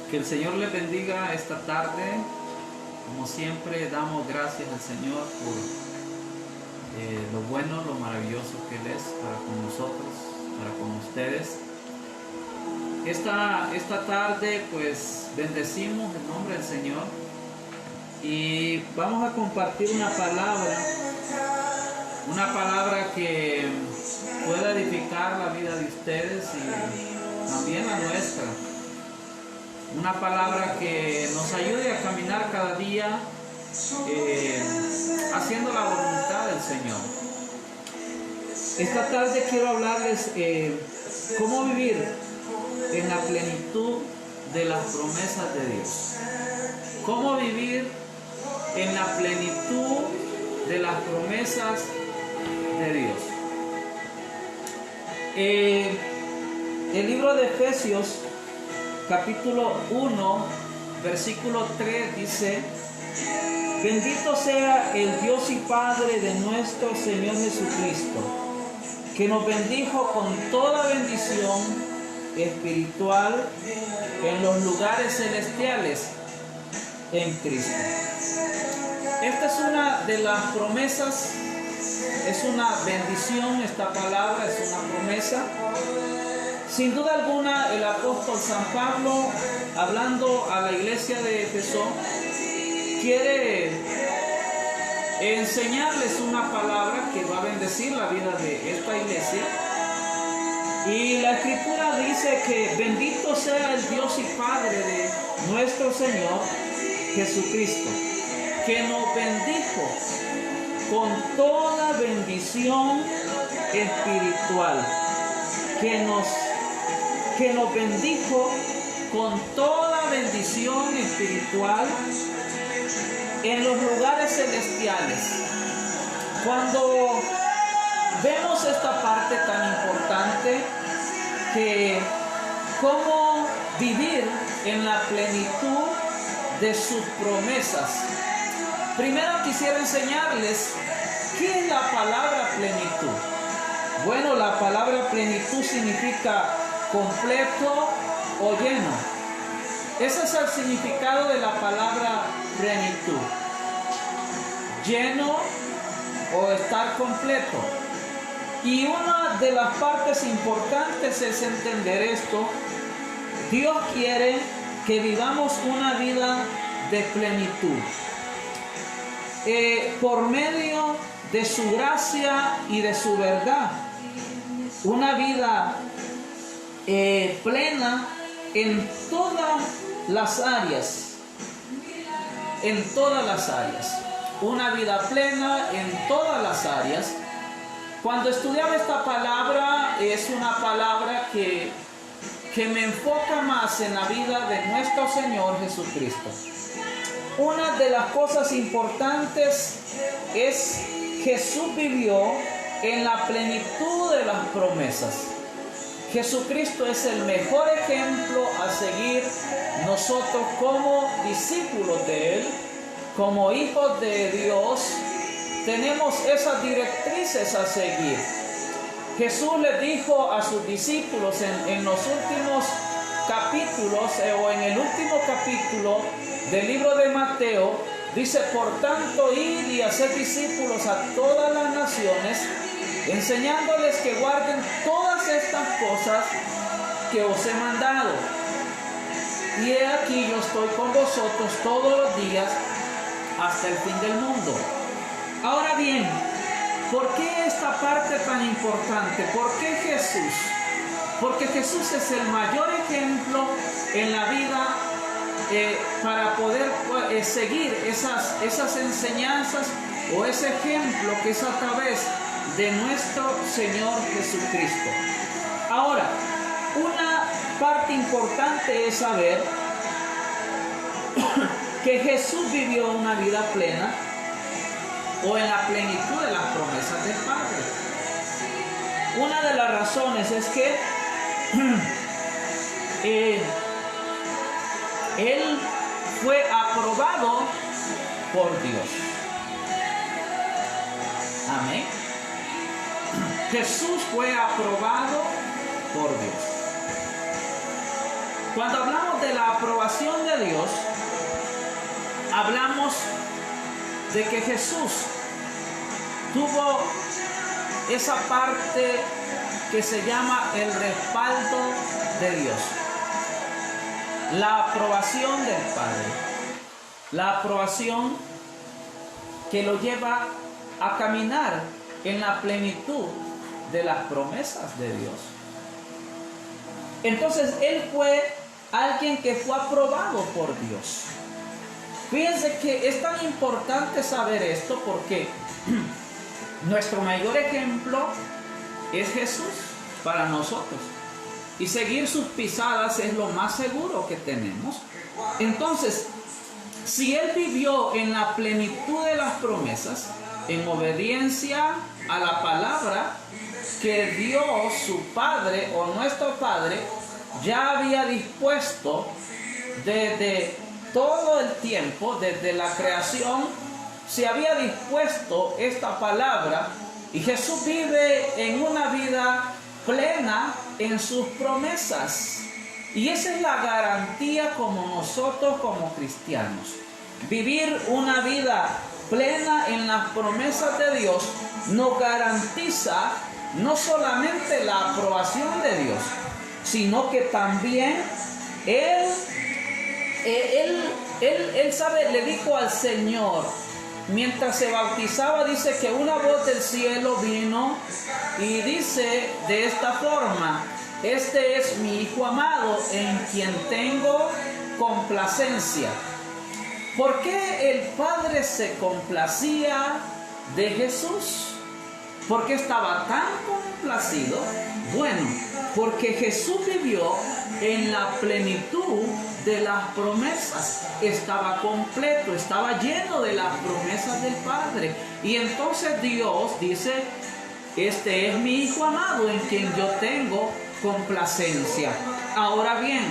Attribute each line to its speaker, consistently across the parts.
Speaker 1: Que el Señor les bendiga esta tarde. Como siempre, damos gracias al Señor por lo bueno, lo maravilloso que Él es para con nosotros, para con ustedes. Esta tarde, pues, bendecimos el nombre del Señor y vamos a compartir una palabra que pueda edificar la vida de ustedes y también la nuestra. Una palabra que nos ayude a caminar cada día haciendo la voluntad del Señor. Esta tarde quiero hablarles cómo vivir en la plenitud de las promesas de Dios. Cómo vivir en la plenitud de las promesas de Dios. El libro de Efesios capítulo 1, versículo 3 dice: bendito sea el Dios y Padre de nuestro Señor Jesucristo, que nos bendijo con toda bendición espiritual en los lugares celestiales en Cristo. Esta es una de las promesas, es una bendición, esta palabra es una promesa. Sin duda alguna, el apóstol San Pablo, hablando a la iglesia de Éfeso, quiere enseñarles una palabra que va a bendecir la vida de esta iglesia. Y la Escritura dice que bendito sea el Dios y Padre de nuestro Señor Jesucristo, que nos bendijo con toda bendición espiritual, que nos bendijo con toda bendición espiritual en los lugares celestiales. Cuando vemos esta parte tan importante, que cómo vivir en la plenitud de sus promesas, primero quisiera enseñarles qué es la palabra plenitud. Bueno, la palabra plenitud significa completo o lleno. Ese es el significado de la palabra plenitud. Lleno o estar completo. Y una de las partes importantes es entender esto. Dios quiere que vivamos una vida de plenitud. Por medio de su gracia y de su verdad. Una vida plena en todas las áreas. En todas las áreas. Una vida plena en todas las áreas. Cuando estudiaba esta palabra, es una palabra que me enfoca más en la vida de nuestro Señor Jesucristo. Una de las cosas importantes es Jesús vivió en la plenitud de las promesas. Jesucristo es el mejor ejemplo a seguir nosotros como discípulos de Él, como hijos de Dios. Tenemos esas directrices a seguir. Jesús le dijo a sus discípulos en los últimos capítulos, o en el último capítulo del libro de Mateo, dice: por tanto, id y haced discípulos a todas las naciones, enseñándoles que guarden todas estas cosas que os he mandado. Y he aquí, yo estoy con vosotros todos los días hasta el fin del mundo. Ahora bien, ¿por qué esta parte tan importante? ¿Por qué Jesús? Porque Jesús es el mayor ejemplo en la vida para poder seguir esas enseñanzas o ese ejemplo que es a través de nuestro Señor Jesucristo. Ahora, una parte importante es saber que Jesús vivió una vida plena o en la plenitud de las promesas del Padre. Una de las razones es que Él fue aprobado por Dios. Amén. Jesús fue aprobado por Dios. Cuando hablamos de la aprobación de Dios, hablamos de que Jesús tuvo esa parte que se llama el respaldo de Dios. La aprobación del Padre. La aprobación que lo lleva a caminar en la plenitud de las promesas de Dios. Entonces Él fue alguien que fue aprobado por Dios. Fíjense que es tan importante saber esto porque nuestro mayor ejemplo es Jesús para nosotros. Y seguir sus pisadas es lo más seguro que tenemos. Entonces, si Él vivió en la plenitud de las promesas, en obediencia a la palabra que Dios, su Padre o nuestro Padre, ya había dispuesto desde todo el tiempo, desde la creación, se había dispuesto esta palabra y Jesús vive en una vida plena en sus promesas. Y esa es la garantía como nosotros como cristianos. Vivir una vida plena en las promesas de Dios nos garantiza no solamente la aprobación de Dios, sino que también Él sabe, le dijo al Señor, mientras se bautizaba, dice que una voz del cielo vino y dice de esta forma: este es mi Hijo amado en quien tengo complacencia. ¿Por qué el Padre se complacía de Jesús? ¿Por qué estaba tan complacido? Bueno, porque Jesús vivió en la plenitud de las promesas. Estaba completo, estaba lleno de las promesas del Padre. Y entonces Dios dice: este es mi Hijo amado en quien yo tengo complacencia. Ahora bien,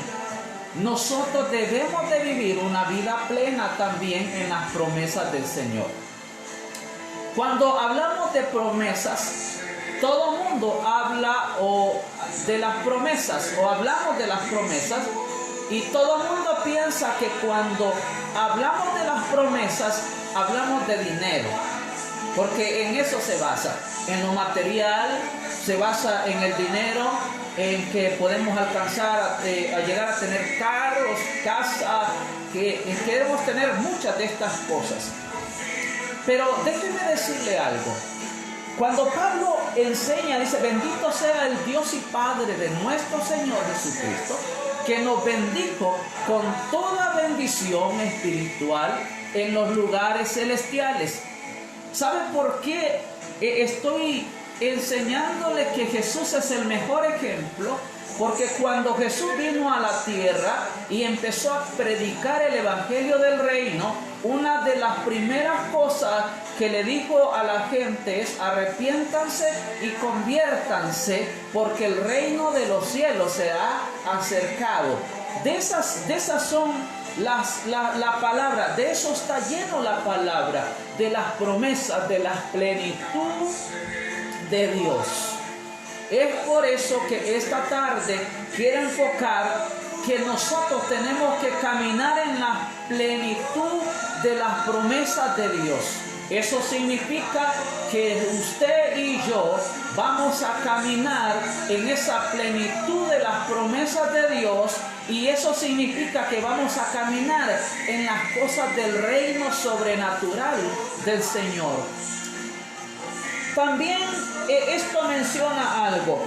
Speaker 1: nosotros debemos de vivir una vida plena también en las promesas del Señor. Cuando hablamos de promesas, todo el mundo habla de las promesas o hablamos de las promesas y todo el mundo piensa que cuando hablamos de las promesas hablamos de dinero, porque en eso se basa, en lo material, se basa en el dinero, en que podemos alcanzar a llegar a tener carros, casa, que queremos tener muchas de estas cosas. Pero déjenme decirle algo. Cuando Pablo enseña, dice: bendito sea el Dios y Padre de nuestro Señor Jesucristo, que nos bendijo con toda bendición espiritual en los lugares celestiales. ¿Saben por qué estoy enseñándole que Jesús es el mejor ejemplo? Porque cuando Jesús vino a la tierra y empezó a predicar el evangelio del reino, una de las primeras cosas que le dijo a la gente es: arrepiéntanse y conviértanse, porque el reino de los cielos se ha acercado. De esas son la palabra, de eso está lleno la palabra, de las promesas, de la plenitud de Dios. Es por eso que esta tarde quiero enfocar que nosotros tenemos que caminar en la plenitud de las promesas de Dios. Eso significa que usted y yo vamos a caminar en esa plenitud de las promesas de Dios, y eso significa que vamos a caminar en las cosas del reino sobrenatural del Señor. También esto menciona algo,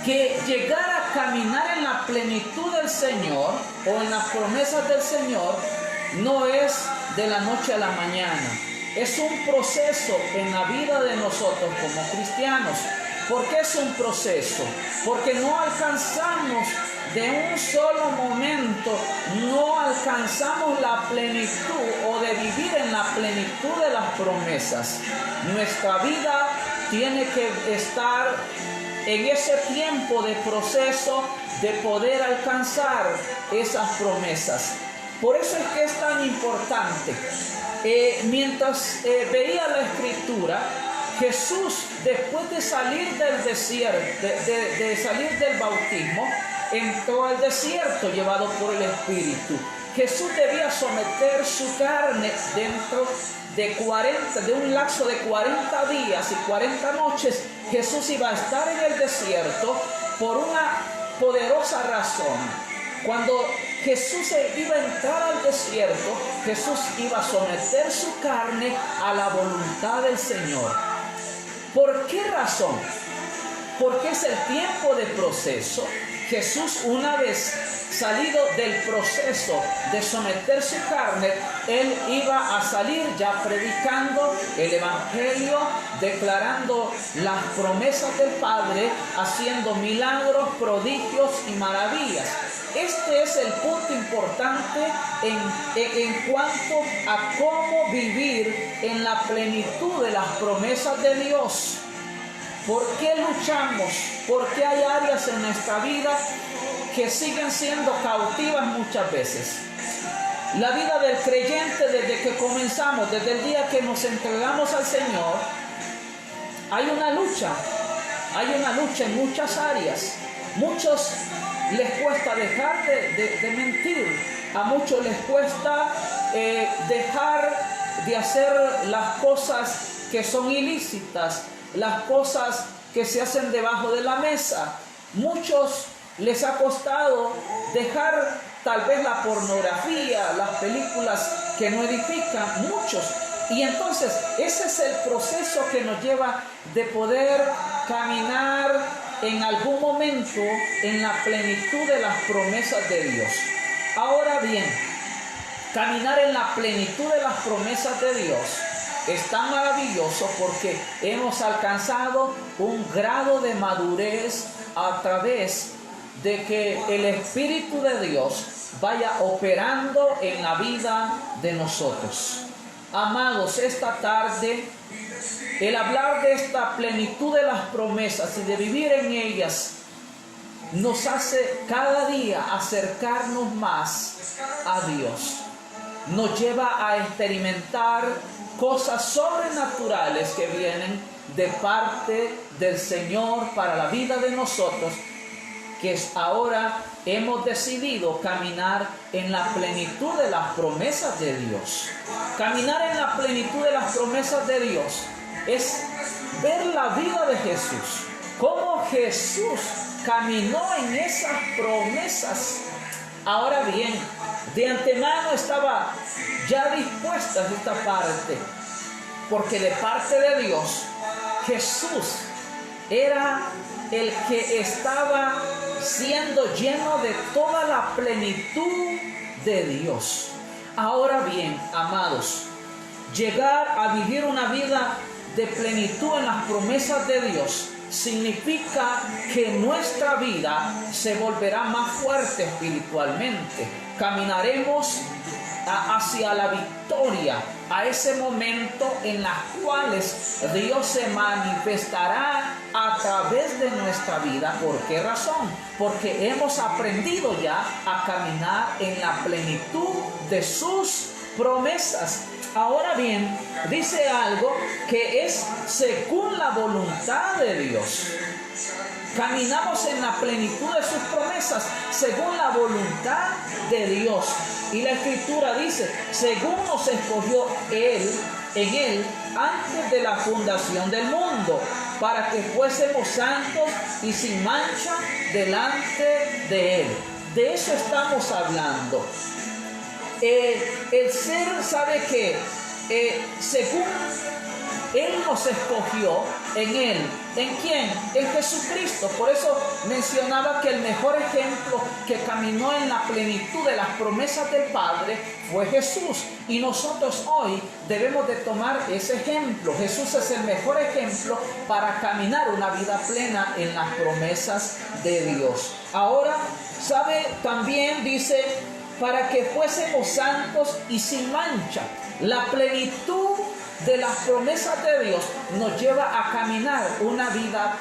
Speaker 1: que llegar a caminar en la plenitud del Señor o en las promesas del Señor no es de la noche a la mañana. Es un proceso en la vida de nosotros como cristianos. ¿Por qué es un proceso? Porque no alcanzamos de un solo momento, no alcanzamos la plenitud o de vivir en la plenitud de las promesas. Nuestra vida tiene que estar en ese tiempo de proceso de poder alcanzar esas promesas. Por eso es que es tan importante. Mientras veía la escritura, Jesús, después de salir del desierto, de salir del bautismo, entró al desierto llevado por el Espíritu. Jesús debía someter su carne dentro de un lapso de 40 días y 40 noches. Jesús iba a estar en el desierto por una poderosa razón. Cuando Jesús iba a entrar al desierto, Jesús iba a someter su carne a la voluntad del Señor. ¿Por qué razón? Porque es el tiempo de proceso. Jesús, una vez salido del proceso de someter su carne, Él iba a salir ya predicando el Evangelio, declarando las promesas del Padre, haciendo milagros, prodigios y maravillas. Este es el punto importante en cuanto a cómo vivir en la plenitud de las promesas de Dios. ¿Por qué luchamos? ¿Por qué hay áreas en nuestra vida que siguen siendo cautivas muchas veces? La vida del creyente, desde que comenzamos, desde el día que nos entregamos al Señor, hay una lucha en muchas áreas. Muchos les cuesta dejar de mentir, a muchos les cuesta dejar de hacer las cosas que son ilícitas, las cosas que se hacen debajo de la mesa. Muchos les ha costado dejar tal vez la pornografía, las películas que no edifican, muchos. Y entonces ese es el proceso que nos lleva de poder caminar en algún momento en la plenitud de las promesas de Dios. Ahora bien, caminar en la plenitud de las promesas de Dios es tan maravilloso porque hemos alcanzado un grado de madurez a través de que el Espíritu de Dios vaya operando en la vida de nosotros. Amados, esta tarde, el hablar de esta plenitud de las promesas y de vivir en ellas nos hace cada día acercarnos más a Dios. Nos lleva a experimentar cosas sobrenaturales que vienen de parte del Señor para la vida de nosotros, que ahora hemos decidido caminar en la plenitud de las promesas de Dios. Caminar en la plenitud de las promesas de Dios es ver la vida de Jesús, cómo Jesús caminó en esas promesas. Ahora bien, de antemano estaba ya dispuesta esta parte, porque de parte de Dios, Jesús era el que estaba siendo lleno de toda la plenitud de Dios. Ahora bien, amados, llegar a vivir una vida de plenitud en las promesas de Dios significa que nuestra vida se volverá más fuerte espiritualmente. Caminaremos hacia la victoria, a ese momento en los cuales Dios se manifestará a través de nuestra vida. ¿Por qué razón? Porque hemos aprendido ya a caminar en la plenitud de sus promesas. Ahora bien, dice algo que es según la voluntad de Dios. Caminamos en la plenitud de sus promesas según la voluntad de Dios. Y la Escritura dice, según nos escogió en Él antes de la fundación del mundo, para que fuésemos santos y sin mancha delante de Él. De eso estamos hablando. El ser sabe que según Él nos escogió en Él. ¿En quién? En Jesucristo. Por eso mencionaba que el mejor ejemplo que caminó en la plenitud de las promesas del Padre fue Jesús. Y nosotros hoy debemos de tomar ese ejemplo. Jesús es el mejor ejemplo para caminar una vida plena en las promesas de Dios. Ahora, ¿sabe? También dice, para que fuésemos santos y sin mancha. La plenitud de las promesas de Dios nos lleva a caminar una vida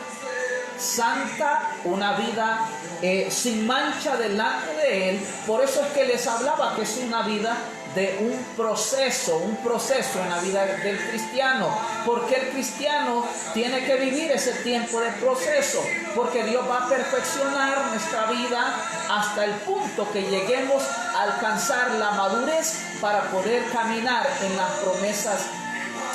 Speaker 1: santa, una vida sin mancha delante de Él. Por eso es que les hablaba que es una vida de un proceso en la vida del cristiano. Porque el cristiano tiene que vivir ese tiempo de proceso, porque Dios va a perfeccionar nuestra vida hasta el punto que lleguemos a alcanzar la madurez para poder caminar en las promesas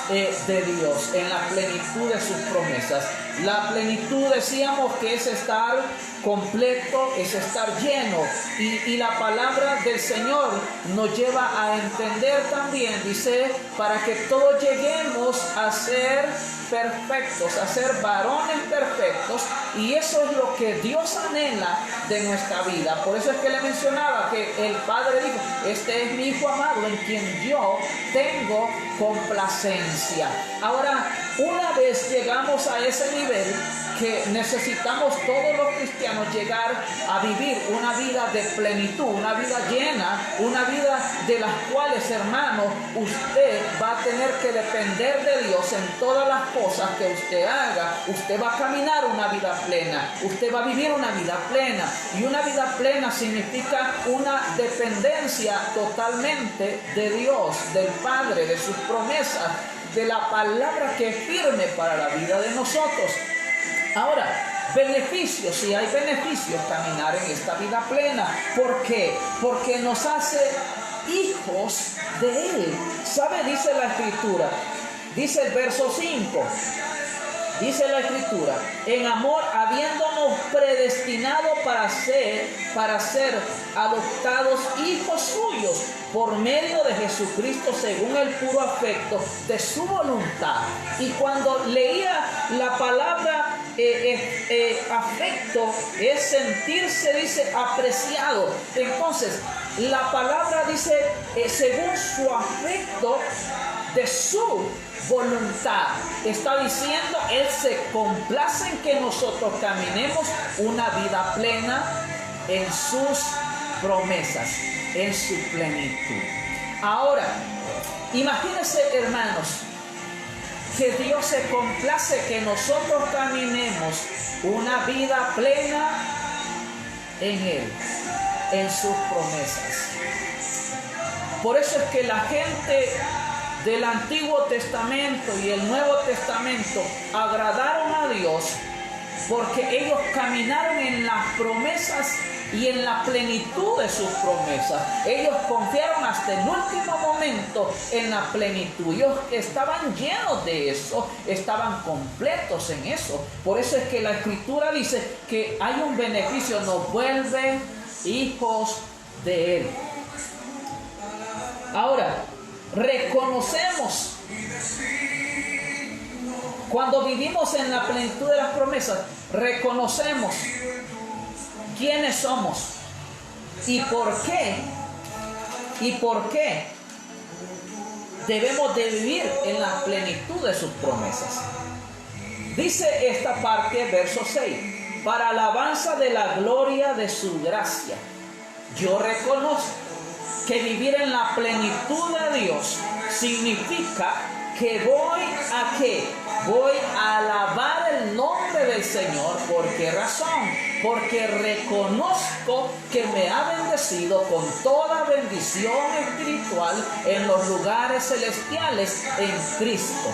Speaker 1: de Dios, en la plenitud de sus promesas. La plenitud, decíamos, que es estar completo, es estar lleno, y la palabra del Señor nos lleva a entender también, dice, para que todos lleguemos a ser perfectos, a ser varones perfectos, y eso es lo que Dios anhela de nuestra vida. Por eso es que le mencionaba que el Padre dijo: este es mi Hijo amado en quien yo tengo complacencia. Ahora, una vez llegamos a ese nivel, que necesitamos todos los cristianos llegar a vivir una vida de plenitud, una vida llena, una vida de las cuales, hermanos, usted va a tener que depender de Dios en todas las cosas que usted haga. Usted va a caminar una vida plena, usted va a vivir una vida plena, y una vida plena significa una dependencia totalmente de Dios, del Padre, de sus promesas, de la palabra que es firme para la vida de nosotros. Ahora, beneficios, sí hay beneficios caminar en esta vida plena. ¿Por qué? Porque nos hace hijos de Él. ¿Sabe? Dice la Escritura, dice el verso 5, dice la Escritura: en amor, habiéndonos predestinado para ser adoptados hijos suyos por medio de Jesucristo, según el puro afecto de su voluntad. Y cuando leía la palabra afecto, es sentirse, dice, apreciado. Entonces, la palabra dice según su afecto de su voluntad. Está diciendo, Él se complace en que nosotros caminemos una vida plena en sus promesas, en su plenitud. Ahora, imagínense, hermanos, que Dios se complace que nosotros caminemos una vida plena en Él, en sus promesas. Por eso es que la gente del Antiguo Testamento y el Nuevo Testamento agradaron a Dios, porque ellos caminaron en las promesas y en la plenitud de sus promesas. Ellos confiaron hasta el último momento en la plenitud. Ellos estaban llenos de eso, estaban completos en eso. Por eso es que la Escritura dice que hay un beneficio: nos vuelve hijos de Él. Ahora, reconocemos, cuando vivimos en la plenitud de las promesas, reconocemos quiénes somos y por qué debemos de vivir en la plenitud de sus promesas. Dice esta parte, verso 6: para alabanza de la gloria de su gracia. Yo reconozco que vivir en la plenitud de Dios significa que voy a alabar el nombre del Señor. ¿Por qué razón? Porque reconozco que me ha bendecido con toda bendición espiritual en los lugares celestiales en Cristo.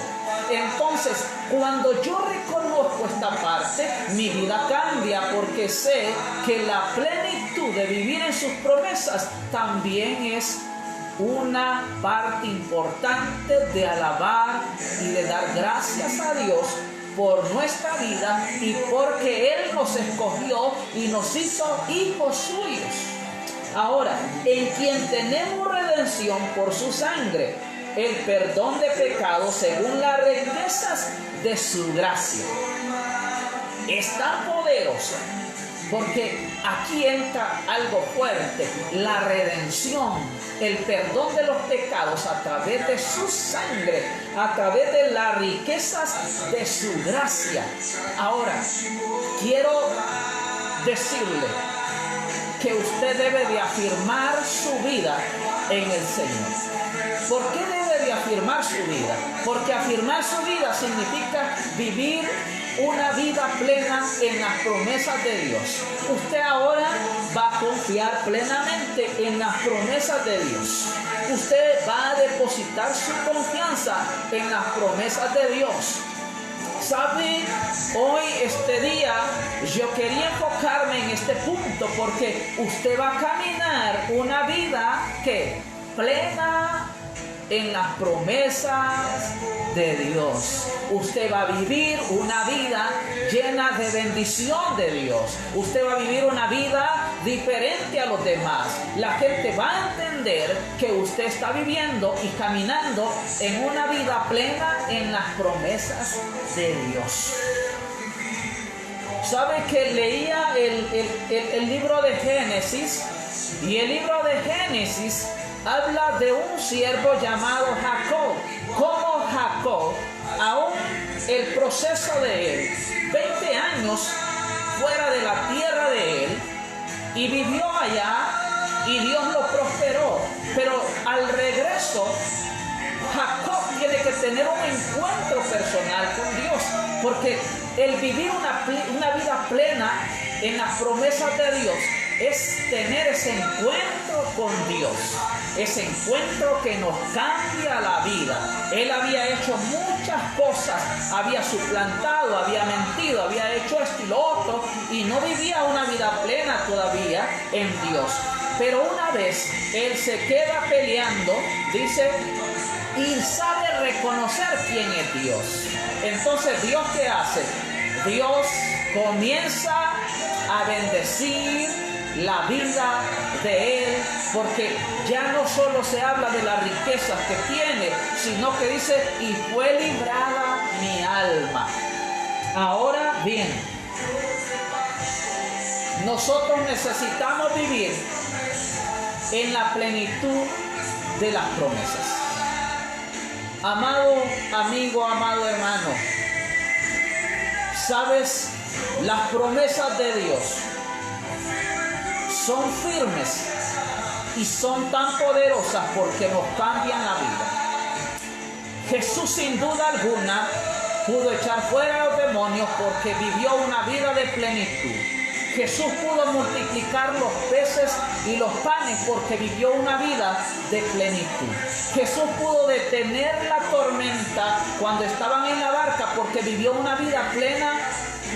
Speaker 1: Entonces, cuando yo reconozco esta parte, mi vida cambia, porque sé que la plenitud de vivir en sus promesas también es una parte importante de alabar y de dar gracias a Dios por nuestra vida, y porque Él nos escogió y nos hizo hijos suyos. Ahora, en quien tenemos redención por su sangre, el perdón de pecados según las riquezas de su gracia. Es tan poderosa, porque aquí entra algo fuerte: la redención, el perdón de los pecados a través de su sangre, a través de las riquezas de su gracia. Ahora, quiero decirle que usted debe de afirmar su vida en el Señor. ¿Por qué debe de afirmar su vida? Porque afirmar su vida significa vivir una vida plena en las promesas de Dios. Usted ahora va a confiar plenamente en las promesas de Dios. Usted va a depositar su confianza en las promesas de Dios. ¿Sabe? Hoy, este día, yo quería enfocarme en este punto porque usted va a caminar una vida que plena en las promesas de Dios. Usted va a vivir una vida llena de bendición de Dios. Usted va a vivir una vida diferente a los demás. La gente va a entender que usted está viviendo y caminando en una vida plena en las promesas de Dios. ¿Sabe que leía el libro de Génesis? Y el libro de Génesis habla de un siervo llamado Jacob. Como Jacob, aún el proceso de él, 20 años fuera de la tierra de él, y vivió allá, y Dios lo prosperó. Pero al regreso, Jacob tiene que tener un encuentro personal con Dios, porque el vivir una vida plena en las promesas de Dios es tener ese encuentro con Dios, ese encuentro que nos cambia la vida. Él había hecho muchas cosas, había suplantado, había mentido, había hecho esto y lo otro, y no vivía una vida plena todavía en Dios. Pero una vez él se queda peleando, dice, y sabe reconocer quién es Dios. Entonces, ¿Dios qué hace? Dios comienza a bendecir la vida de él, porque ya no solo se habla de las riquezas que tiene, sino que dice, y fue librada mi alma. Ahora bien, nosotros necesitamos vivir en la plenitud de las promesas. Amado amigo, amado hermano, ¿sabes? Las promesas de Dios son firmes y son tan poderosas porque nos cambian la vida. Jesús, sin duda alguna, pudo echar fuera a los demonios porque vivió una vida de plenitud. Jesús pudo multiplicar los peces y los panes porque vivió una vida de plenitud. Jesús pudo detener la tormenta cuando estaban en la barca porque vivió una vida plena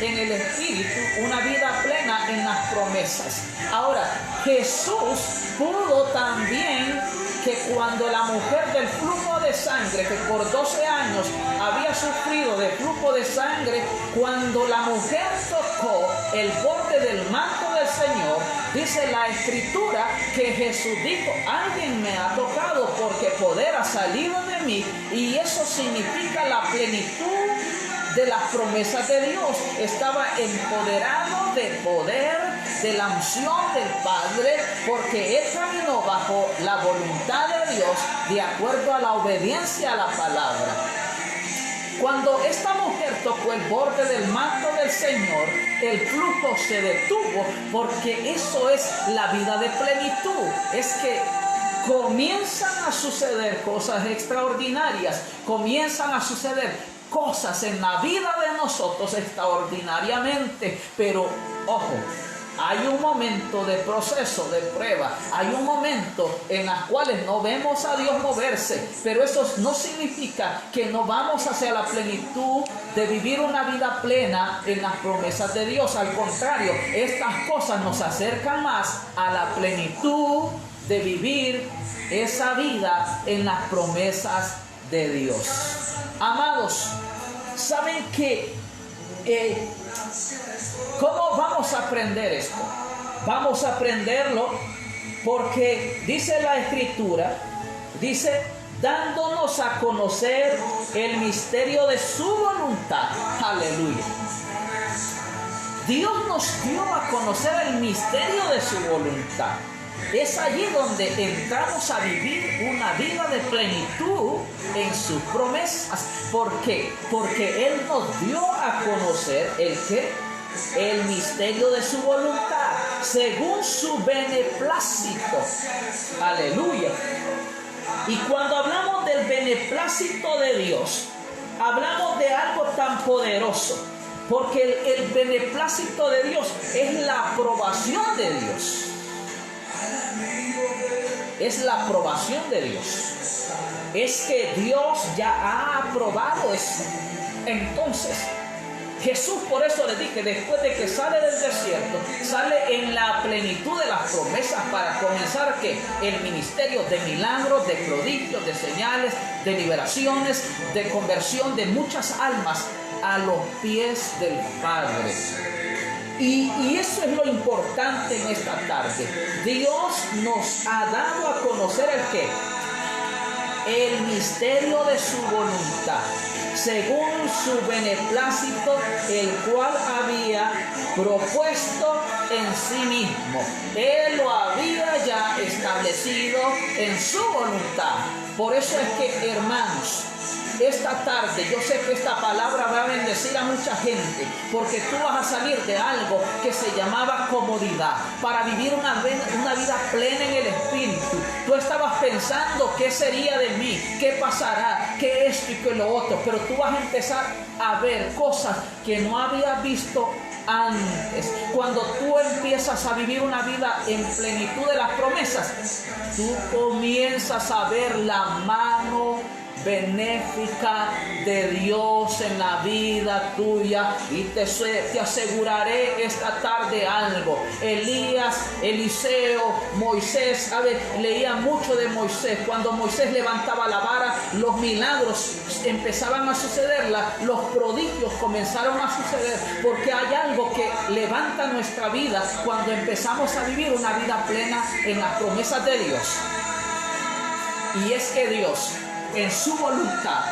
Speaker 1: en el Espíritu, una vida plena en las promesas. Ahora, Jesús pudo también que cuando la mujer del flujo de sangre, que por 12 años había sufrido de flujo de sangre, cuando la mujer tocó el borde del manto del Señor, dice la Escritura que Jesús dijo, alguien me ha tocado porque poder ha salido de mí, y eso significa la plenitud de las promesas de Dios. Estaba empoderado de poder, de la unción del Padre, porque él caminó bajo la voluntad de Dios, de acuerdo a la obediencia a la palabra. Cuando esta mujer tocó el borde del manto del Señor, el flujo se detuvo, porque eso es la vida de plenitud. Es que comienzan a suceder cosas extraordinarias, comienzan a suceder cosas en la vida de nosotros extraordinariamente, pero ojo, hay un momento de proceso, de prueba, hay un momento en los cuales no vemos a Dios moverse, pero eso no significa que no vamos hacia la plenitud de vivir una vida plena en las promesas de Dios. Al contrario, estas cosas nos acercan más a la plenitud de vivir esa vida en las promesas de Dios. Amados, ¿saben qué? ¿Cómo vamos a aprender esto? Vamos a aprenderlo porque dice la Escritura, dice, dándonos a conocer el misterio de su voluntad. Aleluya. Dios nos dio a conocer el misterio de su voluntad. Es allí donde entramos a vivir una vida de plenitud en sus promesas. ¿Por qué? Porque Él nos dio a conocer el ¿qué? El misterio de su voluntad, según su beneplácito. Aleluya. Y cuando hablamos del beneplácito de Dios, hablamos de algo tan poderoso. Porque el beneplácito de Dios es la aprobación de Dios. Es la aprobación de Dios. Es que Dios ya ha aprobado eso. Entonces, Jesús, por eso le dije, después de que sale del desierto, sale en la plenitud de las promesas para comenzar ¿qué? El ministerio de milagros, de prodigios, de señales, de liberaciones, de conversión de muchas almas a los pies del Padre. Y eso es lo importante en esta tarde. Dios nos ha dado a conocer el ¿qué? El misterio de su voluntad, según su beneplácito, el cual había propuesto en sí mismo. Él lo había ya establecido en su voluntad. Por eso es que, hermanos, esta tarde yo sé que esta palabra va a bendecir a mucha gente, porque tú vas a salir de algo que se llamaba comodidad para vivir una vida plena en el Espíritu. Tú estabas pensando qué sería de mí, qué pasará, qué esto y qué lo otro, pero tú vas a empezar a ver cosas que no habías visto antes. Cuando tú empiezas a vivir una vida en plenitud de las promesas, tú comienzas a ver la mano benéfica de Dios en la vida tuya. Y te aseguraré esta tarde algo. Elías, Eliseo, Moisés, leía mucho de Moisés. Cuando Moisés levantaba la vara, los milagros empezaban a suceder, los prodigios comenzaron a suceder, porque hay algo que levanta nuestra vida cuando empezamos a vivir una vida plena en las promesas de Dios. Y es que Dios, en su voluntad,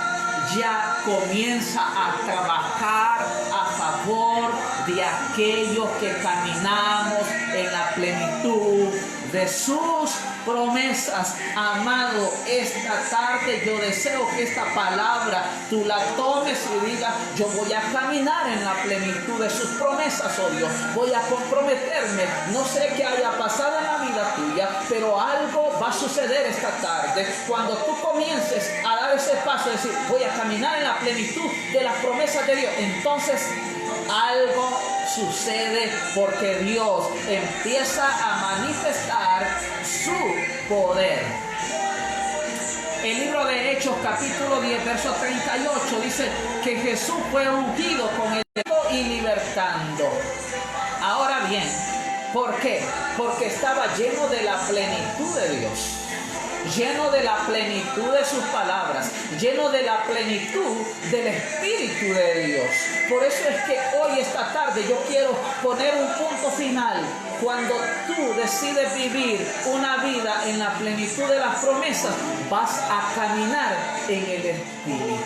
Speaker 1: ya comienza a trabajar a favor de aquellos que caminamos en la plenitud de sus promesas. Amado, esta tarde yo deseo que esta palabra tú la tomes y digas: yo voy a caminar en la plenitud de sus promesas, oh Dios. Voy a comprometerme. No sé qué haya pasado en la vida tuya, pero algo va a suceder esta tarde cuando tú comiences a dar ese paso, decir: voy a caminar en la plenitud de las promesas de Dios. Entonces algo sucede, porque Dios empieza a manifestar su poder. El libro de Hechos, capítulo 10, verso 38, dice que Jesús fue ungido con el dedo y libertando. Ahora bien, ¿por qué? Porque estaba lleno de la plenitud de Dios, lleno de la plenitud de sus palabras, lleno de la plenitud del Espíritu de Dios. Por eso es que hoy, esta tarde, yo quiero poner un punto final. Cuando tú decides vivir una vida en la plenitud de las promesas, vas a caminar en el Espíritu.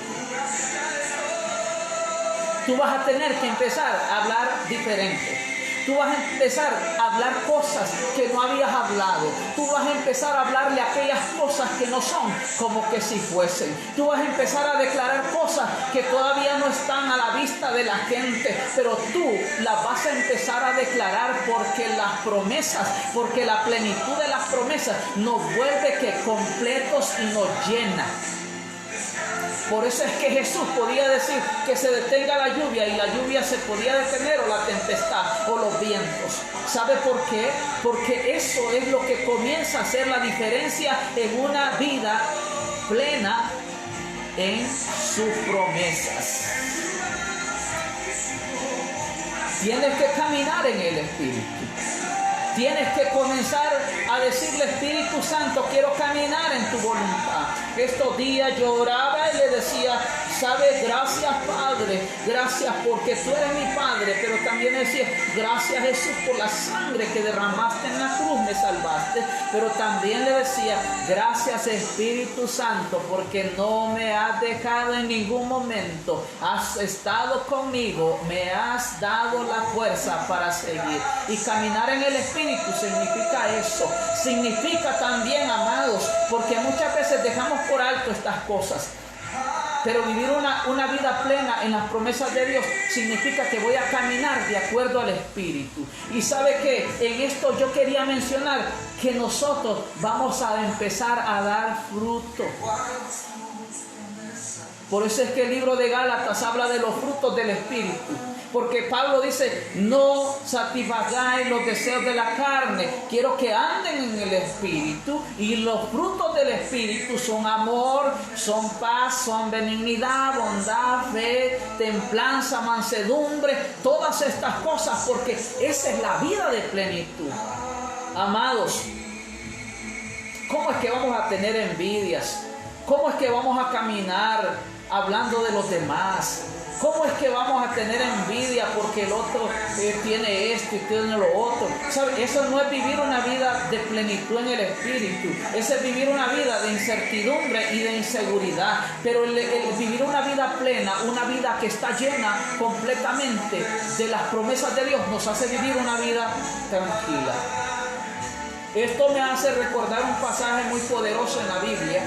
Speaker 1: Tú vas a tener que empezar a hablar diferente. Tú vas a empezar a hablar cosas que no habías hablado. Tú vas a empezar a hablarle aquellas cosas que no son como que si fuesen. Tú vas a empezar a declarar cosas que todavía no están a la vista de la gente, pero tú las vas a empezar a declarar, porque las promesas, porque la plenitud de las promesas nos vuelve que completos y nos llena. Por eso es que Jesús podía decir que se detenga la lluvia, y la lluvia se podía detener, o la tempestad, o los vientos. ¿Sabe por qué? Porque eso es lo que comienza a hacer la diferencia en una vida plena en sus promesas. Tienes que caminar en el Espíritu. Tienes que comenzar a decirle: Espíritu Santo, quiero caminar en tu voluntad. Estos días yo oraba y le decía: ¿sabes? Gracias, Padre, gracias porque tú eres mi Padre, pero también decía: gracias, Jesús, por la sangre que derramaste en la cruz, me salvaste. Pero también le decía: gracias, Espíritu Santo, porque no me has dejado en ningún momento, has estado conmigo, me has dado la fuerza para seguir. Y caminar en el Espíritu significa eso. Significa también, amados, porque muchas veces dejamos por alto estas cosas, pero vivir una vida plena en las promesas de Dios significa que voy a caminar de acuerdo al Espíritu. Y sabe que en esto yo quería mencionar que nosotros vamos a empezar a dar fruto. Por eso es que el libro de Gálatas habla de los frutos del Espíritu. porque Pablo dice, no satisfagáis los deseos de la carne. Quiero que anden en el Espíritu, y los frutos del Espíritu son amor, son paz, son benignidad, bondad, fe, templanza, mansedumbre, todas estas cosas, porque esa es la vida de plenitud. Amados, ¿cómo es que vamos a tener envidias? ¿Cómo es que vamos a caminar hablando de los demás? ¿Cómo es que vamos a tener envidia porque el otro tiene esto y tiene lo otro? ¿Sabe? Eso no es vivir una vida de plenitud en el Espíritu. Eso es vivir una vida de incertidumbre y de inseguridad. Pero el vivir una vida plena, una vida que está llena completamente de las promesas de Dios, nos hace vivir una vida tranquila. Esto me hace recordar un pasaje muy poderoso en la Biblia,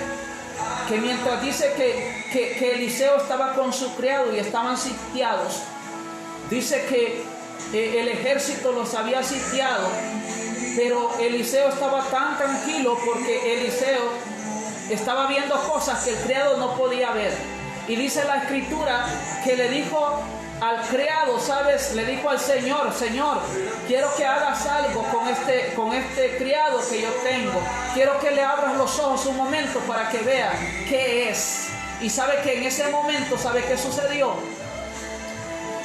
Speaker 1: que mientras dice que Eliseo estaba con su criado y estaban sitiados, dice que el ejército los había sitiado, pero Eliseo estaba tan tranquilo porque Eliseo estaba viendo cosas que el criado no podía ver. Y dice la escritura que le dijo al criado, ¿sabes? Le dijo al Señor, Señor, quiero que hagas algo con este criado que yo tengo. Quiero que le abras los ojos un momento para que vea qué es. Y sabe que en ese momento, ¿sabe qué sucedió?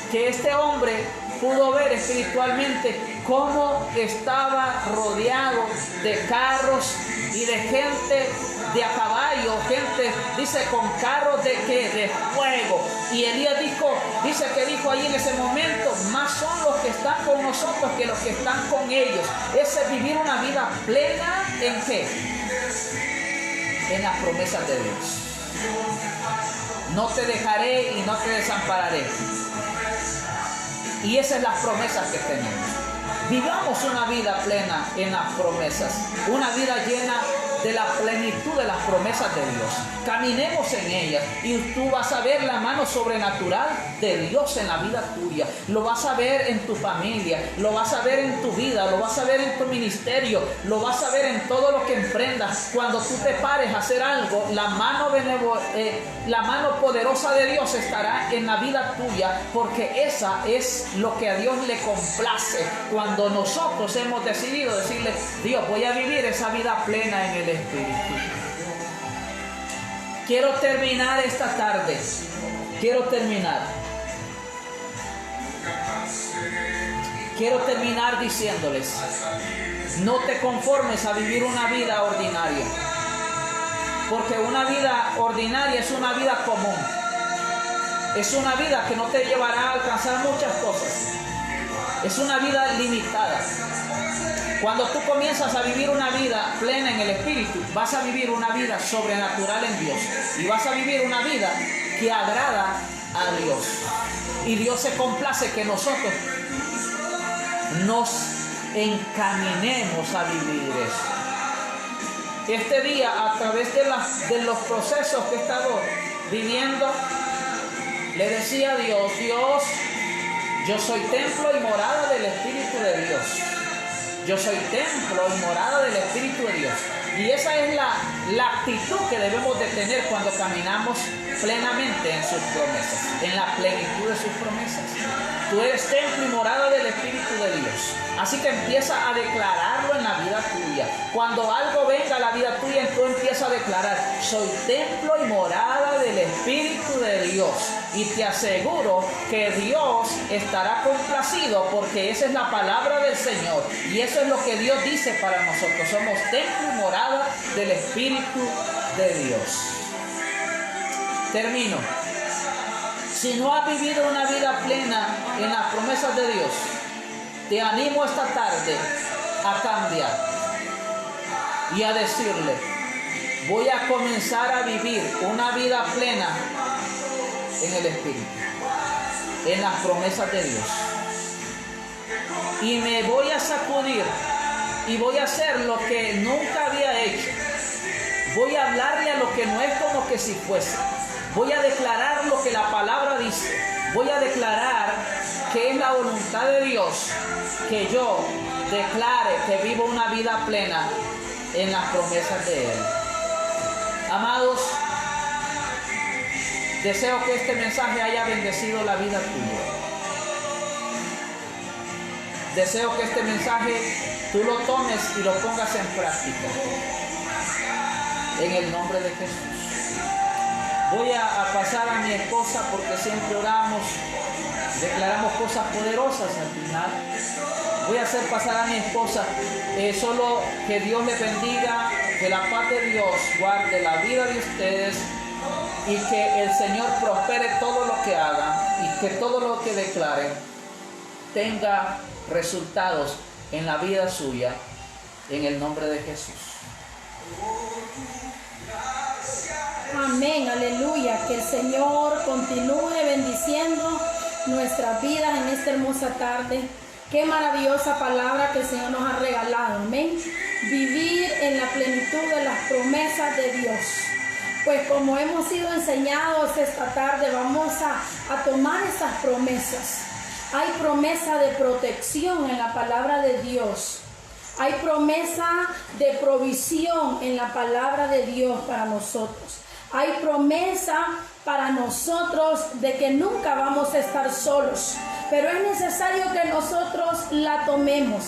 Speaker 1: Que este hombre pudo ver espiritualmente cómo estaba rodeado de carros y de gente de a caballo, gente, dice, con carros de ¿qué? De fuego. Y Elías dice que dijo ahí en ese momento, más son los que están con nosotros que los que están con ellos. Ese es vivir una vida plena, ¿en qué? En las promesas de Dios. No te dejaré y no te desampararé. Y esas son las promesas que tenemos. Vivamos una vida plena en las promesas, una vida llena de la plenitud de las promesas de Dios. Caminemos en ellas y tú vas a ver la mano sobrenatural de Dios en la vida tuya. Lo vas a ver en tu familia, lo vas a ver en tu vida, lo vas a ver en tu ministerio, lo vas a ver en todo lo que emprendas. Cuando tú te pares a hacer algo, la mano poderosa de Dios estará en la vida tuya, porque esa es lo que a Dios le complace. Cuando nosotros hemos decidido decirle, Dios, voy a vivir esa vida plena en el Espíritu. Quiero terminar esta tarde. Quiero terminar diciéndoles, no te conformes a vivir una vida ordinaria, porque una vida ordinaria es una vida común. Es una vida que no te llevará a alcanzar muchas cosas. Es una vida limitada. Cuando tú comienzas a vivir una vida plena en el Espíritu, vas a vivir una vida sobrenatural en Dios. Y vas a vivir una vida que agrada a Dios. Y Dios se complace que nosotros nos encaminemos a vivir eso. Este día, a través de los procesos que he estado viviendo, le decía a Dios, Dios, yo soy templo y morada del Espíritu de Dios. Yo soy templo y morada del Espíritu de Dios. Y esa es la actitud que debemos de tener cuando caminamos plenamente en sus promesas, en la plenitud de sus promesas. Tú eres templo y morada del Espíritu de Dios. Así que empieza a declararlo en la vida tuya. Cuando algo venga a la vida tuya, tú empiezas a declarar, soy templo y morada del Espíritu de Dios. Y te aseguro que Dios estará complacido, porque esa es la palabra del Señor. Y eso es lo que Dios dice para nosotros. Somos templo y morada del Espíritu de Dios. Termino. Si no has vivido una vida plena en las promesas de Dios, te animo esta tarde a cambiar y a decirle, voy a comenzar a vivir una vida plena en el Espíritu, en las promesas de Dios. Y me voy a sacudir y voy a hacer lo que nunca había hecho. Voy a hablarle a lo que no es como que si fuese. Voy a declarar lo que la palabra dice. Voy a declarar que es la voluntad de Dios que yo declare que vivo una vida plena en las promesas de Él. Amados, deseo que este mensaje haya bendecido la vida tuya. deseo que este mensaje tú lo tomes y lo pongas en práctica. En el nombre de Jesús. Voy a pasar a mi esposa porque siempre oramos, declaramos cosas poderosas al final. Voy a hacer pasar a mi esposa. Solo que Dios le bendiga, que la paz de Dios guarde la vida de ustedes y que el Señor prospere todo lo que hagan y que todo lo que declaren tenga resultados en la vida suya, en el nombre de Jesús.
Speaker 2: Amén, aleluya. Que el Señor continúe bendiciendo nuestras vidas en esta hermosa tarde. Qué maravillosa palabra que el Señor nos ha regalado. Amén. Vivir en la plenitud de las promesas de Dios. Pues como hemos sido enseñados esta tarde, vamos a tomar estas promesas. Hay promesa de protección en la palabra de Dios. Hay promesa de provisión en la palabra de Dios para nosotros. Hay promesa para nosotros de que nunca vamos a estar solos. Pero es necesario que nosotros la tomemos.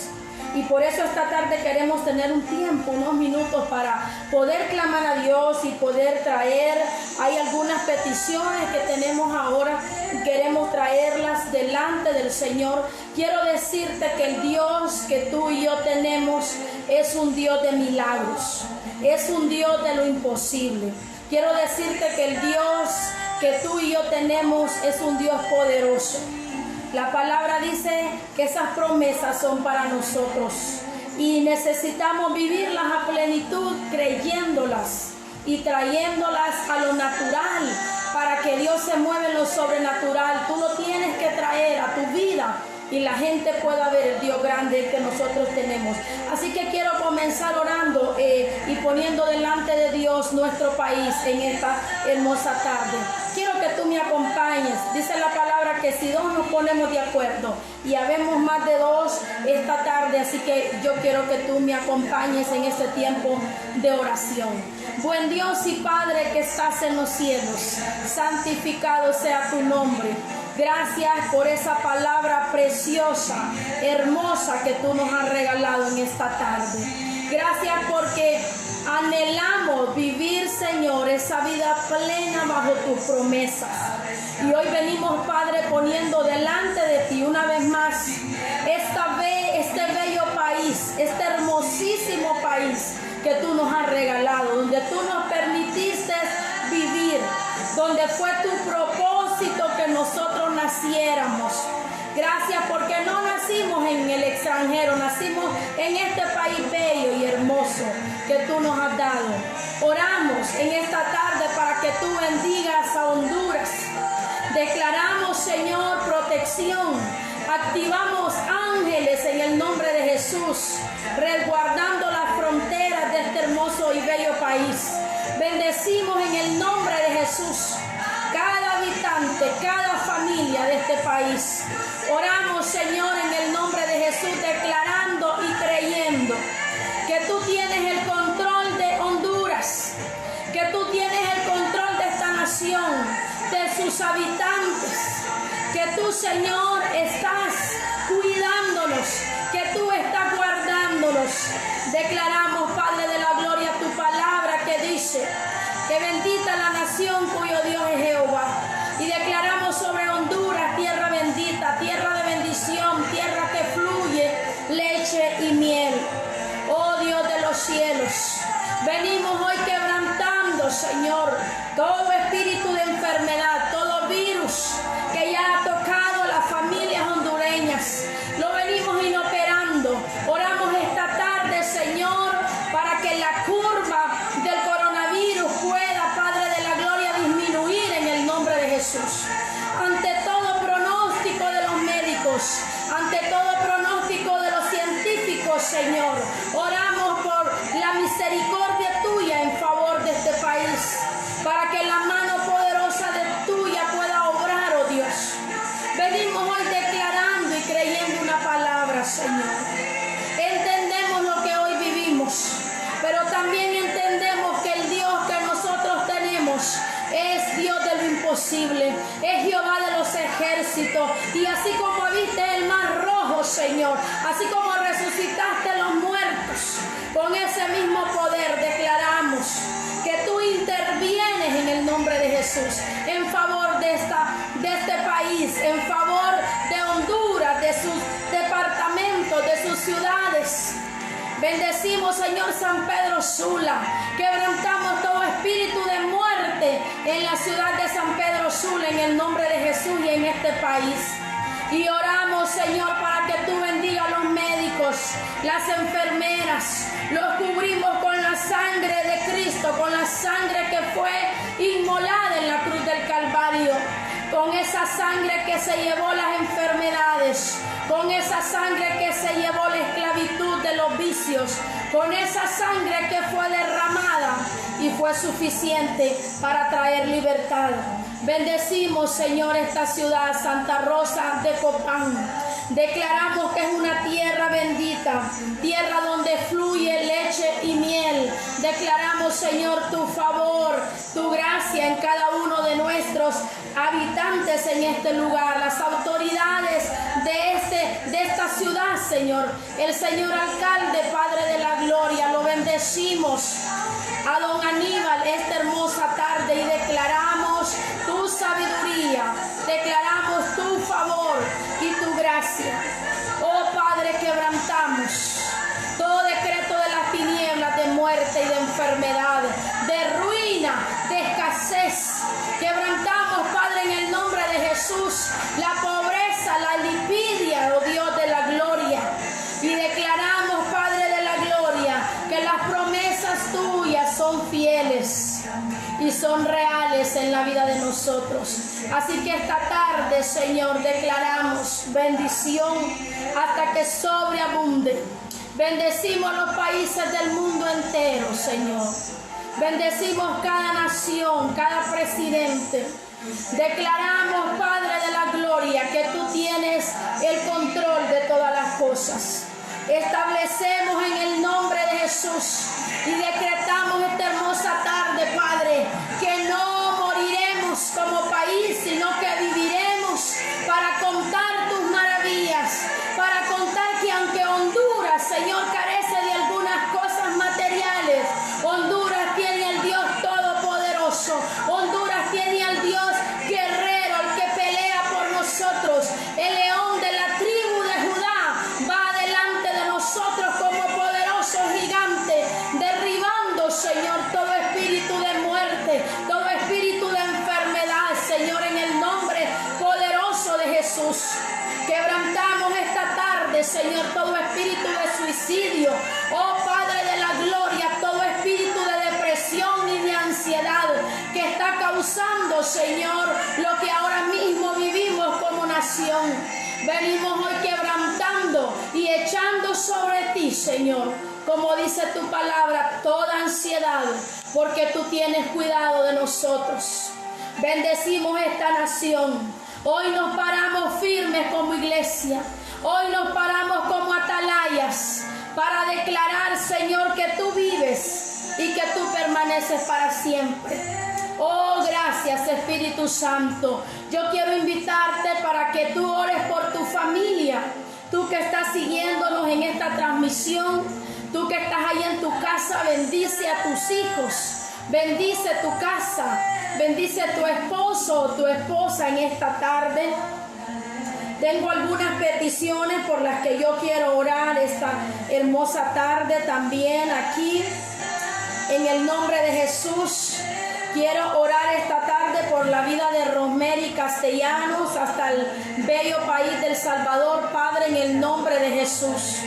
Speaker 2: Y por eso esta tarde queremos tener un tiempo, unos minutos para poder clamar a Dios y poder traer. Hay algunas peticiones que tenemos ahora y queremos traerlas delante del Señor. Quiero decirte que el Dios que tú y yo tenemos es un Dios de milagros. Es un Dios de lo imposible. Quiero decirte que el Dios que tú y yo tenemos es un Dios poderoso. La palabra dice que esas promesas son para nosotros y necesitamos vivirlas a plenitud, creyéndolas y trayéndolas a lo natural para que Dios se mueva en lo sobrenatural. Tú lo tienes que traer a tu vida y la gente pueda ver el Dios grande que nosotros tenemos. Así que quiero comenzar orando y poniendo delante de Dios nuestro país en esta hermosa tarde. Quiero que tú me acompañes. Dice la palabra que si dos nos ponemos de acuerdo y habemos más de dos esta tarde, así que yo quiero que tú me acompañes en este tiempo de oración. Buen Dios y Padre que estás en los cielos, santificado sea tu nombre. Gracias por esa palabra preciosa, hermosa que tú nos has regalado en esta tarde. Gracias porque anhelamos vivir, Señor, esa vida plena bajo tus promesas. Y hoy venimos, Padre, poniendo delante de ti una vez más este bello país, este hermosísimo país que tú nos has regalado, donde tú nos permitiste vivir, donde fue tu propósito que nosotros naciéramos. Gracias porque no nacimos en el extranjero, nacimos en este país bello y hermoso que tú nos has dado. Oramos en esta tarde para que tú bendigas a Honduras. Declaramos, Señor, protección. Activamos ángeles en el nombre de Jesús, resguardando las fronteras de este hermoso y bello país. Bendecimos en el nombre de Jesús cada habitante, cada familia de este país. Oramos, Señor, en el nombre de Jesús, declarando y creyendo que tú tienes el control de Honduras, que tú tienes el control de esta nación, de sus habitantes, que tú, Señor, estás cuidándolos, que tú estás guardándolos. Declaramos, Padre de la gloria, tu palabra que dice que bendita la nación cuyo Dios es Jehová. Y declaramos sobre Honduras tierra bendita, tierra de bendición, tierra que fluye leche y miel. Oh Dios de los cielos, venimos hoy quebrantando, Señor, todo espíritu de enfermedad, todo virus que ya ha tocado las familias hondureñas. Lo venimos inoperando. Oramos esta tarde, Señor, para que la curva del coronavirus pueda, Padre de la gloria, disminuir en el nombre de Jesús. Ante todo pronóstico de los médicos, ante todo pronóstico de los científicos, Señor, oramos por la misericordia tuya en favor de este país, para que la mano poderosa de tuya pueda obrar, oh Dios. Venimos hoy declarando y creyendo una palabra, Señor. Entendemos lo que hoy vivimos, pero también entendemos que el Dios que nosotros tenemos es Dios de lo imposible, es Jehová de los ejércitos. ejército. Y así como abriste el mar rojo, Señor, así como resucitaste los muertos, con ese mismo poder declaramos que tú intervienes en el nombre de Jesús en favor de este país, en favor de Honduras, de sus departamentos, de sus ciudades. Bendecimos, Señor, San Pedro Sula. Quebrantamos todo espíritu de muerte en la ciudad de San Pedro Sula, en el nombre de Jesús y en este país. Y oramos, Señor, para que tú bendigas a los médicos, las enfermeras. Los cubrimos con la sangre de Cristo, con la sangre que fue inmolada en la cruz del Calvario. Con esa sangre que se llevó las enfermedades, con esa sangre que se llevó la esclavitud de los vicios, con esa sangre que fue derramada y fue suficiente para traer libertad. Bendecimos, Señor, esta ciudad, Santa Rosa de Copán. Declaramos que es una tierra bendita, tierra donde fluye leche y miel. Declaramos, Señor, tu favor, tu gracia en cada uno de nuestros habitantes en este lugar, las autoridades de esta ciudad, Señor. El Señor alcalde, Padre de la gloria, lo bendecimos a don Aníbal esta hermosa tarde y declaramos tu sabiduría, declaramos tu favor y tu gracia. Oh Padre, quebrantamos todo decreto de las tinieblas, de muerte y de enfermedad, de ruina, de escasez. Quebrantamos, Padre, en el nombre de Jesús, la pobreza, la lipidia, oh Dios de la gloria. Y declaramos, Padre de la gloria, que las promesas tuyas son fieles y son reales en la vida de nosotros. Así que esta tarde, Señor, declaramos bendición hasta que sobreabunde. Bendecimos los países del mundo entero, Señor. Bendecimos cada nación, cada presidente. Declaramos, Padre de la gloria, que tú tienes el control de todas las cosas. Establecemos en el nombre de Jesús y decretamos esta hermosa tarde, Padre, que no moriremos como país, sino que viviremos para contar tus maravillas, para contar que aunque Honduras, Señor, carece de algunas cosas materiales, Honduras tiene al Dios Todopoderoso, Honduras tiene al Dios guerrero, el que pelea por nosotros, el león de la tribu de Judá va adelante de nosotros como poderoso gigante, derribando, Señor, todo espíritu de muerte, todo espíritu de enfermedad, Señor, en el nombre poderoso de Jesús. Quebrantamos esta tarde, Señor, todo espíritu de suicidio, oh Padre de la gloria, todo espíritu de depresión y de ansiedad que está causando, Señor, lo que ahora mismo vivimos como nación. Venimos hoy quebrantando y echando sobre ti, Señor, como dice tu palabra, toda ansiedad, porque tú tienes cuidado de nosotros. Bendecimos esta nación. Hoy nos paramos firmes como iglesia. Hoy nos paramos como atalayas para declarar, Señor, que tú vives y que tú permaneces para siempre. Oh, gracias, Espíritu Santo. Yo quiero invitarte para que tú ores por tu familia. Tú que estás siguiéndonos en esta transmisión, tú que estás ahí en tu casa, bendice a tus hijos. Bendice tu casa, bendice a tu esposo o tu esposa en esta tarde. Tengo algunas peticiones por las que yo quiero orar esta hermosa tarde también aquí. En el nombre de Jesús, quiero orar esta tarde por la vida de Rosemary Castellanos hasta el bello país del Salvador, Padre, en el nombre de Jesús.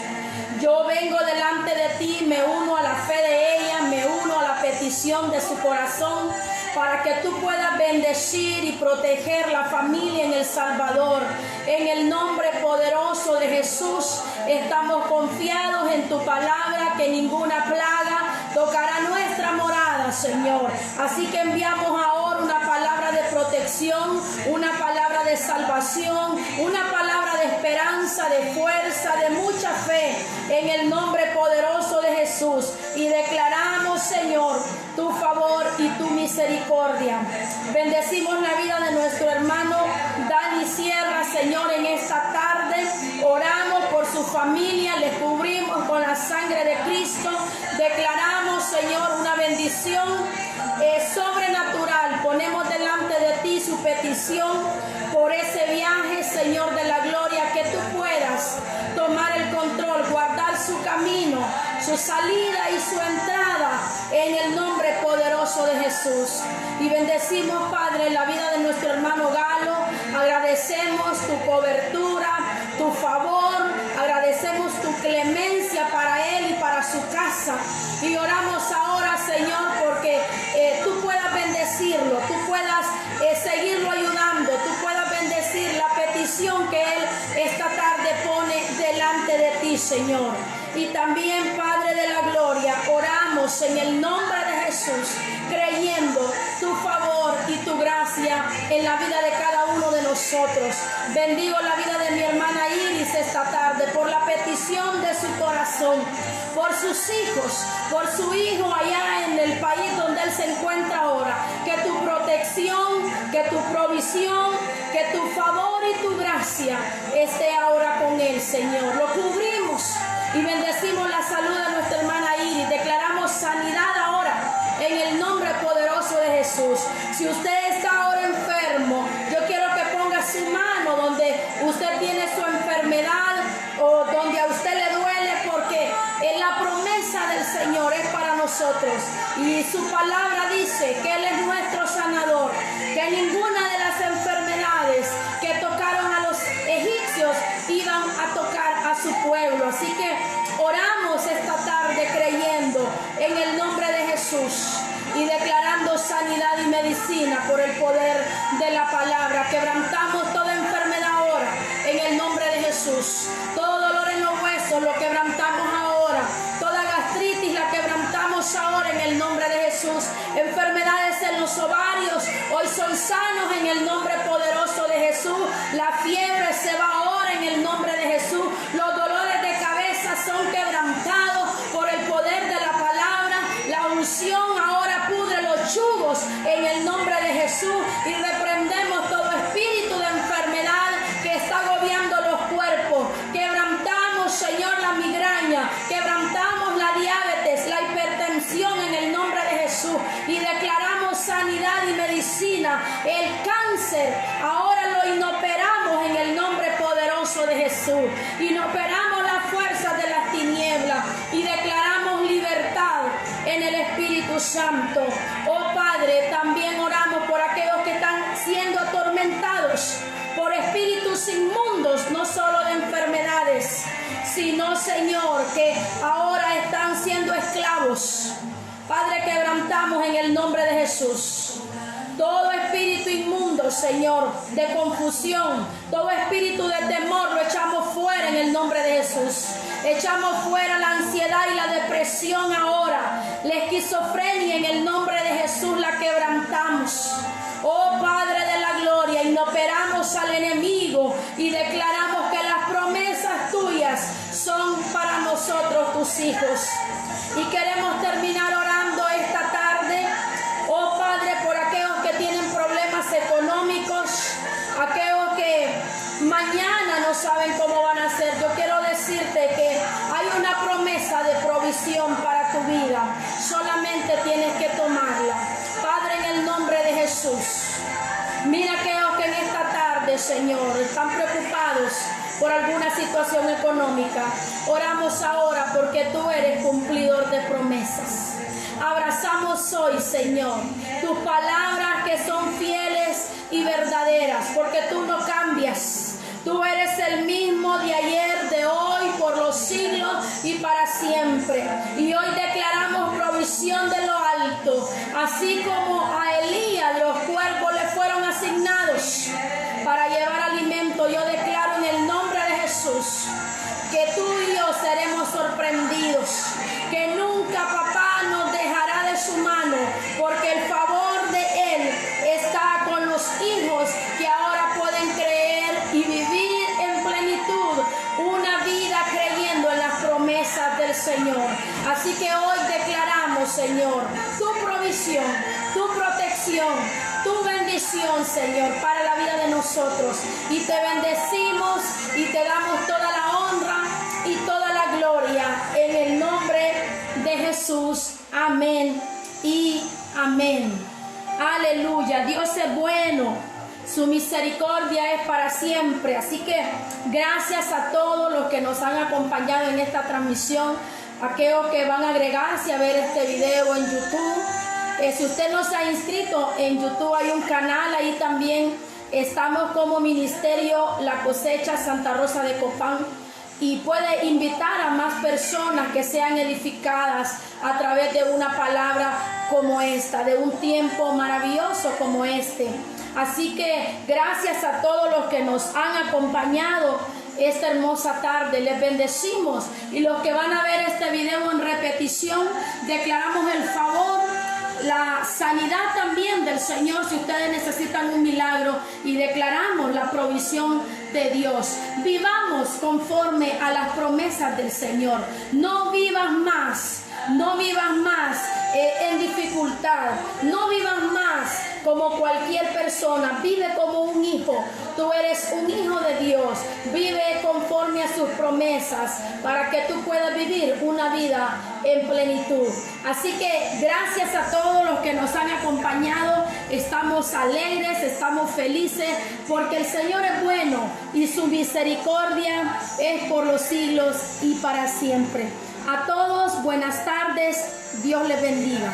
Speaker 2: Yo vengo delante de ti, me uno a la fe de ella, me uno a la petición de su corazón para que tú puedas bendecir y proteger la familia en El Salvador. En el nombre poderoso de Jesús, estamos confiados en tu palabra que ninguna plaga tocará nuestra morada, Señor. Así que enviamos ahora una palabra de protección, una palabra de salvación, una palabra de esperanza, de fuerza, de mucha fe, en el nombre poderoso de Jesús. Y declaramos, Señor, tu favor y tu misericordia. Bendecimos la vida de nuestro hermano Dani Sierra, Señor, en esta tarde. Oramos por su familia, le cubrimos con la sangre de Cristo. Declaramos, Señor, una bendición sobrenatural. Ponemos delante de ti su petición por ese viaje, Señor de la gloria, que tú puedas tomar el control, guardar su camino, su salida y su entrada en el nombre poderoso de Jesús. Y bendecimos, Padre, la vida de nuestro hermano Galo. Agradecemos tu cobertura, tu favor, agradecemos tu clemencia para él y para su casa. Y oramos ahora, Señor, porque tú puedas bendecirlo, tú puedas seguirlo ayudando, tú puedas bendecir la petición que él esta tarde pone delante de ti, Señor. Y también, Padre de la gloria, oramos en el nombre de Jesús, creyendo tu favor y tu gracia en la vida de cada uno de nosotros. Bendigo la vida de mi hermana Iris esta tarde por la petición de su corazón, por sus hijos, por su hijo allá en el país donde él se encuentra ahora. Que tu protección, que tu provisión, que tu favor y tu gracia esté ahora con él, Señor. Lo cubrimos y bendecimos la salud de nuestra hermana Iris. Declaramos sanidad ahora en el nombre poderoso de Jesús. Si usted está ahora enfermo, yo quiero que ponga su mano donde usted tiene su enfermedad o donde a usted le duele, porque la promesa del Señor es para nosotros. Y su palabra dice que Él es nuestro sanador, que ninguna de las enfermedades que tocaron a los egipcios iban a tocar a su pueblo. Así que oramos esta tarde creyendo en el nombre de Jesús y declarando sanidad y medicina por el poder de la palabra. Quebrantamos toda enfermedad ahora en el nombre de Jesús. Todo dolor en los huesos lo quebrantamos ahora. Toda gastritis la quebrantamos ahora en el nombre de Jesús. Enfermedades en los ovarios hoy son sanos en el nombre poderoso de Jesús. La fiebre se va ahora en el nombre de Jesús. Los dolores de cabeza son quebrantados por el poder de la palabra. La unción ahora pudre los yugos en el nombre de Jesús. Y reprendemos todo espíritu de enfermedad que está agobiando los cuerpos. Quebrantamos, Señor, la migraña. Quebrantamos la diabetes, la hipertensión en el nombre de Jesús. Y declaramos sanidad y medicina. El cáncer ahora lo inoperamos en el nombre poderoso de Jesús. Inoperamos las fuerzas de las tinieblas y declaramos libertad en el Espíritu Santo. Oh Padre, también oramos por aquellos que están siendo atormentados por espíritus inmundos, no solo de enfermedades, sino, Señor, que ahora están siendo esclavos. Padre, quebrantamos en el nombre de Jesús todo espíritu inmundo, Señor, de confusión, todo espíritu de temor lo echamos fuera en el nombre de Jesús. Echamos fuera la ansiedad y la depresión ahora. La esquizofrenia en el nombre de Jesús la quebrantamos. Oh Padre de la gloria, inoperamos al enemigo y declaramos que las promesas tuyas son para nosotros, tus hijos. Y queremos terminar orando esta tarde, oh Padre, por aquellos que tienen problemas económicos, aquellos que mañana no saben cómo van a ser. Yo quiero decirte que hay una promesa de provisión para tu vida. Solamente tienes que tomarla. Padre, en el nombre de Jesús, mira aquellos que en esta tarde, Señor, están preocupados por alguna situación económica. Oramos ahora porque tú eres cumplidor de promesas. Abrazamos hoy, Señor, tus palabras que son fieles y verdaderas, porque tú no cambias. Tú eres el mismo de ayer, de hoy, por los siglos y para siempre. Y hoy declaramos provisión de lo alto. Así como a Elías los cuervos le fueron asignados para llevar alimento, yo declaro en el nombre de Jesús que tú y yo seremos sorprendidos. Que nunca, papá, nos dejará de su mano, porque el favor de Él está con los hijos que ahora pueden creer y vivir en plenitud una vida creyendo en las promesas del Señor. Así que hoy declaramos Señor, tu provisión, tu protección, tu bendición, Señor, para la vida de nosotros. Y te bendecimos y te damos toda la honra y toda la gloria en el nombre de Jesús. Amén y amén. Aleluya. Dios es bueno. Su misericordia es para siempre. Así que gracias a todos los que nos han acompañado en esta transmisión, aquellos que van a agregarse a ver este video en YouTube. Si usted no se ha inscrito en YouTube, hay un canal, ahí también estamos como Ministerio La Cosecha Santa Rosa de Copán, y puede invitar a más personas que sean edificadas a través de una palabra como esta, de un tiempo maravilloso como este. Así que gracias a todos los que nos han acompañado esta hermosa tarde, les bendecimos, y los que van a ver este video en repetición, declaramos el favor, la sanidad también del Señor si ustedes necesitan un milagro, y declaramos la provisión de Dios. Vivamos conforme a las promesas del Señor. No vivas más, no vivas más en dificultad, no vivas más como cualquier persona. Vive como un hijo. Tú eres un hijo de Dios. Vive conforme a sus promesas para que tú puedas vivir una vida en plenitud. Así que gracias a todos los que nos han acompañado. Estamos alegres, estamos felices, porque el Señor es bueno y su misericordia es por los siglos y para siempre. A todos, buenas tardes. Dios les bendiga.